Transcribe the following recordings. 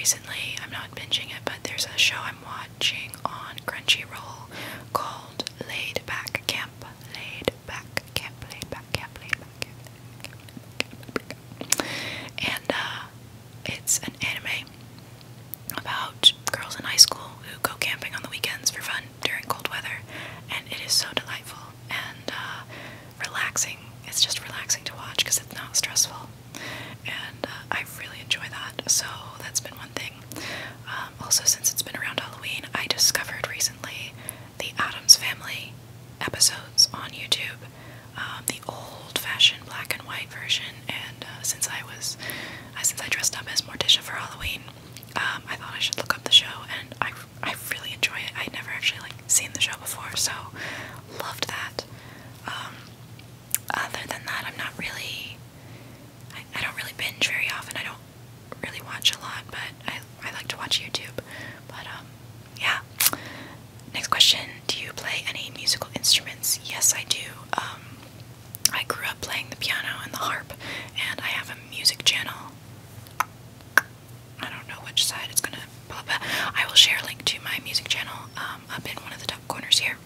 recently. I'm not binging it, but there's a show I'm watching on Crunchyroll called Laid Back Camp. Laid Back Camp. Laid Back Camp. Laid Back Camp. And it's an anime about girls in high school who go camping on the weekends for fun during cold weather, and it is so delightful and relaxing. It's just relaxing to watch because it's not stressful, and I really enjoy that. So that's been one thing. Also, since it's been around Halloween, I discovered recently the Addams Family episodes on YouTube, the old-fashioned black and white version. And since I dressed up as Morticia for Halloween, I thought I should look up the show, and I really enjoy it. I'd never actually seen the show before, so loved that. Other than that, I'm not really. I don't really binge very often. I don't really watch a lot, but I like to watch YouTube. But yeah. Next question: do you play any musical instruments? Yes, I do. I grew up playing the piano and the harp, and I have a music channel. I don't know which side it's gonna pop up. I will share a link to my music channel up in one of the top corners here.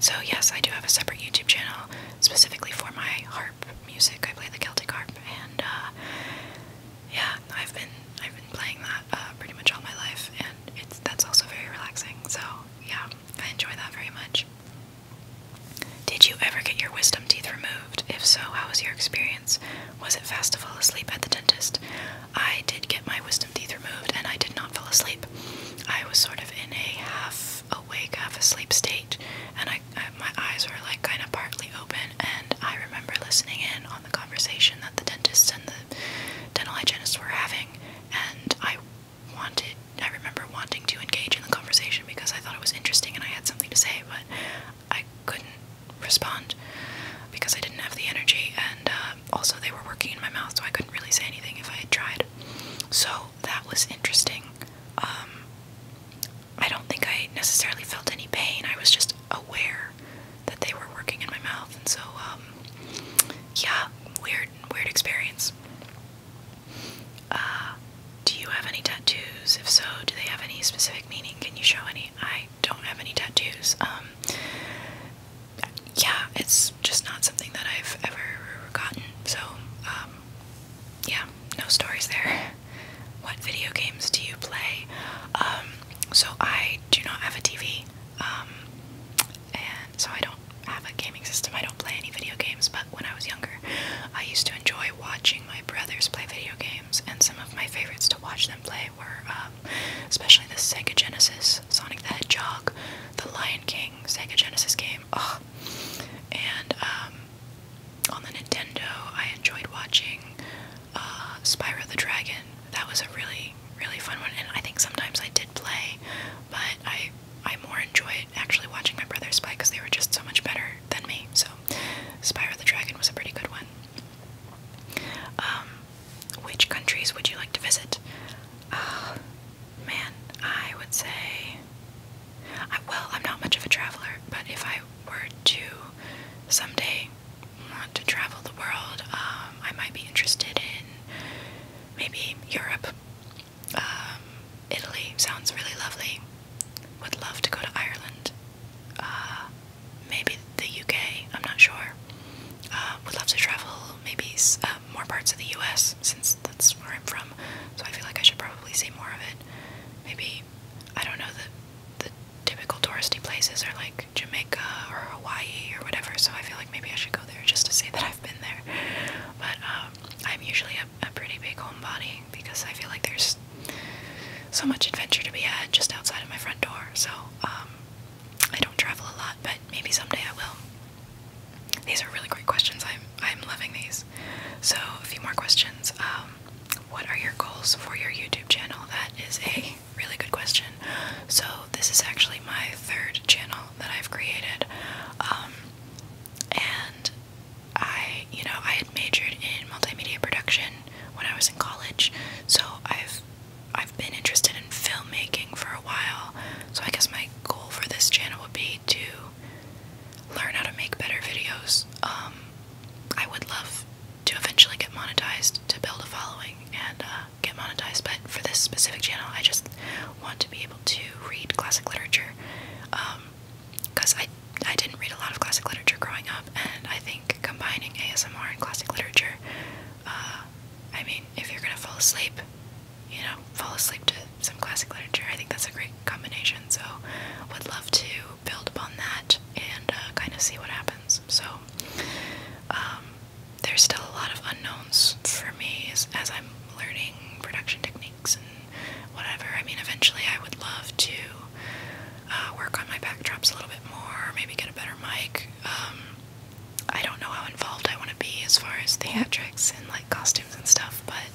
So yes, I do have a separate YouTube channel specifically for my harp music. I play the Celtic harp, and yeah, I've been playing that pretty much all my life, and that's also very relaxing. So yeah, I enjoy that very much. Did you ever get your wisdom teeth removed? If so, how was your experience? Was it fast to fall asleep at the dentist? I did get my wisdom teeth removed, and I did not fall asleep. I was sort of in a half awake, half asleep state, and my eyes were kind of partly open, and I remember listening in on the conversation that the dentist and the dental hygienist were having, and I remember wanting to engage in the conversation because I thought it was interesting and I had something to say, but I couldn't respond because I didn't have the energy, and also they were working in my mouth, so I couldn't really say anything if I had tried. So that was interesting. I don't think I necessarily felt any pain. I was just aware that they were working in my mouth, and so yeah, weird experience. Do you have any tattoos? If so, do they have any specific meaning? Can you show any? I don't have any tattoos. Yeah, it's just not something that I've ever gotten, so yeah, no stories there. What video games do you play? So I do not have a TV, and so I don't have a gaming system. I don't play any video games, but when I was younger, I used to enjoy watching my brothers play video games, and some of my favorites to watch them play were especially the Sega Genesis, Sonic the Hedgehog, the Lion King Sega Genesis game, and specific channel. I just want to be able to read classic literature, because I didn't read a lot of classic literature growing up, and I think combining ASMR and classic literature, I mean, if you're gonna fall asleep, you know, fall asleep to some classic literature, I think that's a great combination. So would love to build upon that and kind of see what happens. So there's still a lot of unknowns for me as I'm learning production techniques and whatever. I mean, eventually I would love to work on my backdrops a little bit more, maybe get a better mic. I don't know how involved I want to be as far as theatrics and like costumes and stuff, but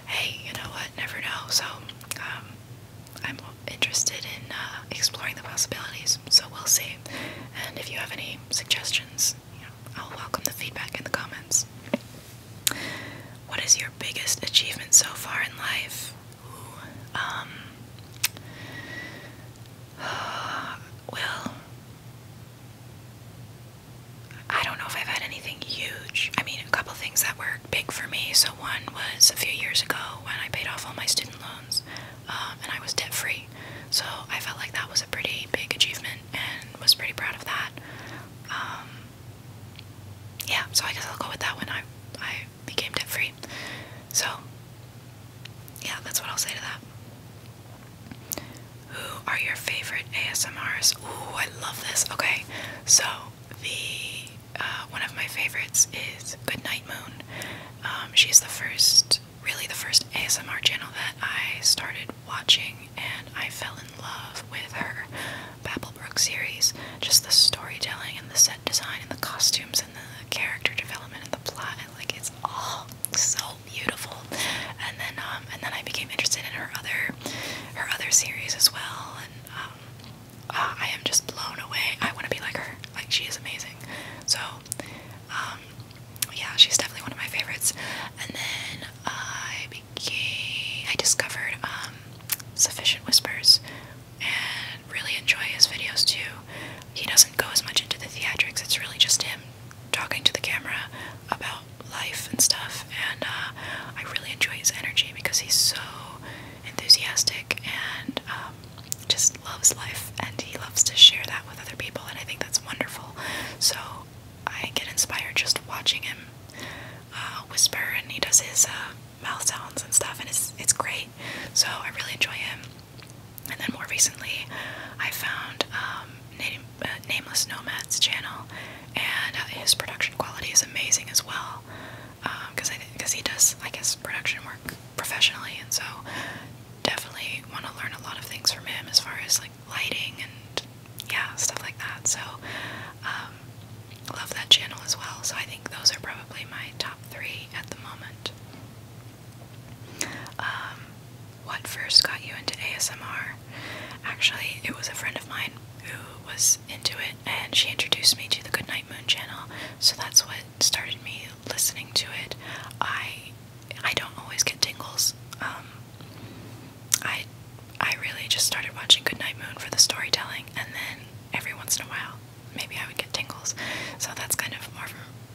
hey, you know what, never know. So I'm interested in exploring the possibilities, so we'll see. And if you have any suggestions, you know, I'll welcome the feedback in the comments. What is your biggest achievement so far in life? Ooh, well, I don't know if I've had anything huge. I mean, a couple things that were big for me. So one was a few years ago when I paid off all my student loans, and I was debt-free. So I felt like that was a pretty big achievement and was pretty proud of that. Yeah, so I guess I'll go with that one. I became debt-free. So, yeah, that's what I'll say to that. Who are your favorite ASMRs? Ooh, I love this. Okay, so the one of my favorites is Goodnight Moon. She's really the first ASMR channel that I started watching, and I fell in love with her Babblebrook series. Just the storytelling and the set design and the costumes and the character development and the plot, and like it's all so beautiful. And then I became interested in her other series as well, and I am just blown away. I want to be like her. Like, she is amazing. So yeah, she's definitely one of my favorites. And then I discovered Sufficient Whispers and really enjoy his videos too. He doesn't go as much into the theatrics. It's really just him talking to the camera about life and stuff, and I really enjoy his energy because he's so enthusiastic and just loves life, and he loves to share that with other people, and I think that's wonderful. So I get inspired just watching him whisper, and he does his mouth sounds and stuff, and it's great. So I really enjoy him. And then more recently, I found Nameless Nomad's channel, and his production quality is amazing as well, because he does, I guess, production work professionally, and so definitely want to learn a lot of things from him as far as like lighting and yeah, stuff like that. So love that channel as well. So I think those are probably my top 3 at the moment. What first got you into ASMR? Actually, it was a friend of mine who was into it, and she introduced me to the Goodnight Moon channel, so that's what started me listening to it. I don't always get tingles. I really just started watching Goodnight Moon for the storytelling, and then every once in a while, maybe I would get tingles. So that's kind of more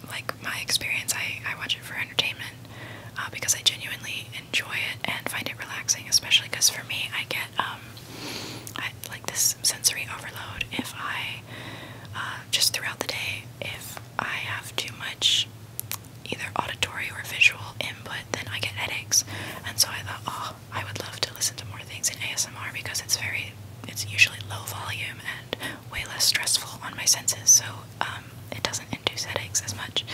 like my experience. I watch it for entertainment, because I genuinely enjoy it and find it relaxing, especially because for me, I get I like this sensory overload if I just throughout the day, if I have too much either auditory or visual input, then I get headaches. And so I thought, oh, I would love to listen to more things in ASMR because it's usually low volume and way less stressful on my senses, so it doesn't induce headaches as much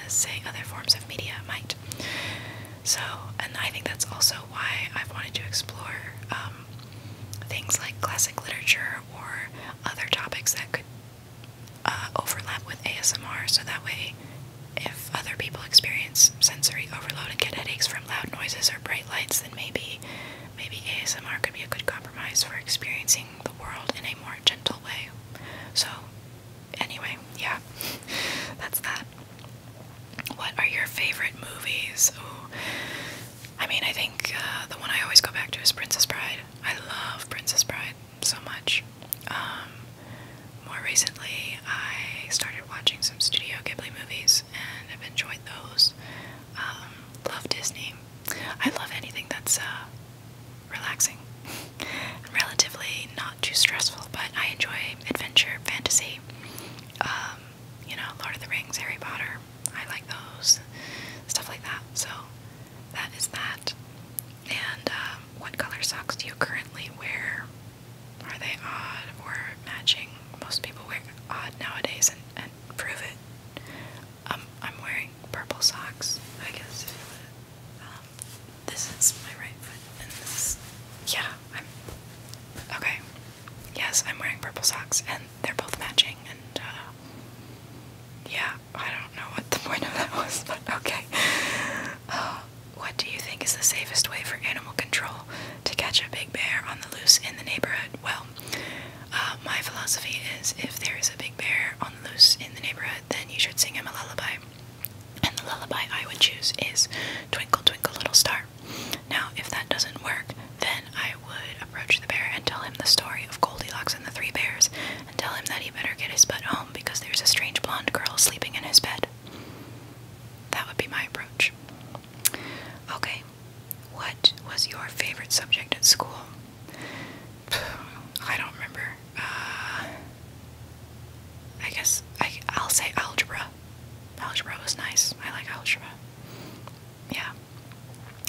as, say, other forms of media might. So, and I think that's also why I've wanted to explore things like classic literature or other topics that could overlap with ASMR, so that way if other people experience sensory overload and get headaches from loud noises or bright lights, then maybe ASMR could be a good compromise for experiencing the world in a more gentle way. So anyway, yeah, that's that. What are your favorite movies? Ooh. I mean, I think the one I always go back to is Princess Bride. I love Princess Bride so much. More recently, I started watching some Studio Ghibli movies and have enjoyed those. Love Disney. I love anything that's things, Harry Potter. I like those, stuff like that. So that is that. And what color socks do you currently wear? Are they odd or matching? Most people wear odd nowadays, and prove it. I'm wearing purple socks, I guess. This is my right foot, and this is, yeah, okay. Yes, I'm wearing purple socks, and they're both matching, and, yeah, I don't know what the point of that was, but okay. What do you think is the safest way for animal control to catch a big bear on the loose in the neighborhood? Well, my philosophy is if there is a big bear on the loose in the neighborhood, then you should sing him a lullaby. And the lullaby I would choose is Twinkle, Twinkle, Little Star. Now, if that doesn't work, then I would approach the bear and tell him the story of Goldilocks and the Three Bears, and tell him that he better get his butt home because there's a strange blonde girl sleeping in his bed. That would be my approach. Okay, what was your favorite subject at school? I don't remember. I guess I'll say algebra. Algebra was nice. I like algebra. Yeah.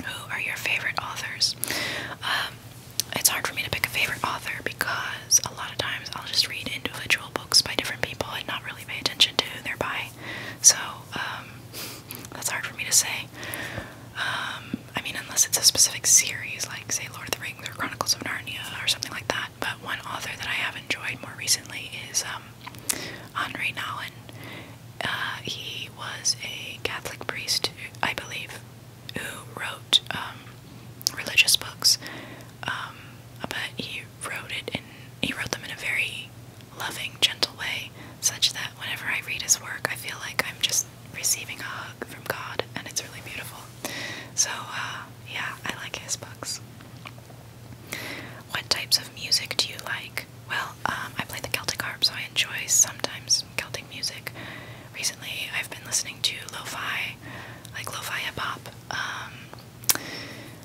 Who are your favorite authors? It's hard for me to pick a favorite author because a lot of times I'll just read individual books by different people and not really pay attention to who they're by. So, that's hard for me to say. I mean, unless it's a specific series, like, say, Lord of the Rings or Chronicles of Narnia or something like that. But one author that I have enjoyed more recently is Henri Nouwen. He was a Catholic priest, I believe, who wrote religious books, but he wrote them in a very loving, gentle way, such that whenever I read his work, I feel like I'm just receiving a hug from God, and it's really beautiful. So, yeah, I like his books. What types of music do you like? Well, I play the Celtic harp, so I enjoy sometimes Celtic music. Recently, I've been listening to lo-fi, like lo-fi hip-hop.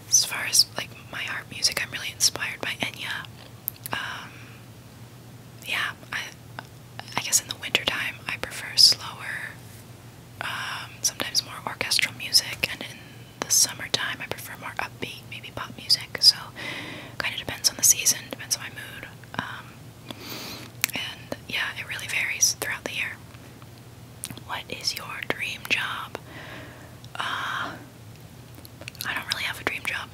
As far as, like, my harp music, I'm really inspired by Enya. Yeah, I guess in the wintertime, I prefer slower, sometimes more orchestral music, and in the summertime, I prefer more upbeat, maybe pop music. So, kind of depends on the season, depends on my mood. And yeah, it really varies throughout the year. What is your dream job? I don't really have a dream job.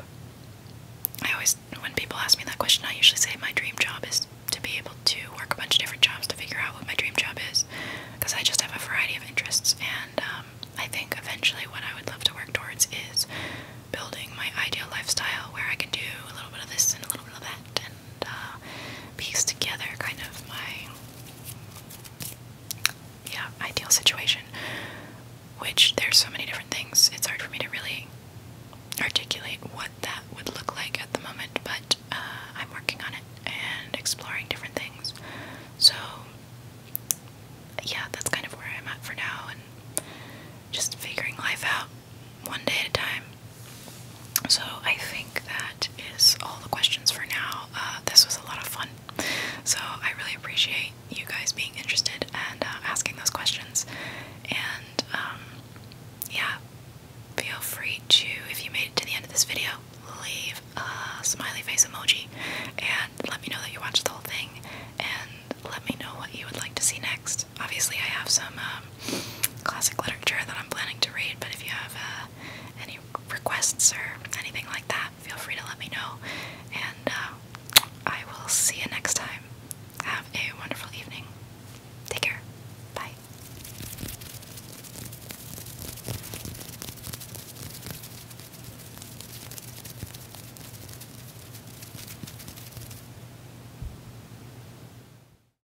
When people ask me that question, I usually say my dream job is to be able to work a bunch of different jobs to figure out what my dream job is, because I just have a variety of interests, and I think eventually what I would love to work towards is building my ideal lifestyle where I can do a little bit of this and a little bit of that, and piece together kind of my, yeah, ideal situation, which there's so many different things, it's hard for me to really articulate what that would look like at the moment, but I'm working on it and exploring different things. So, yeah, that's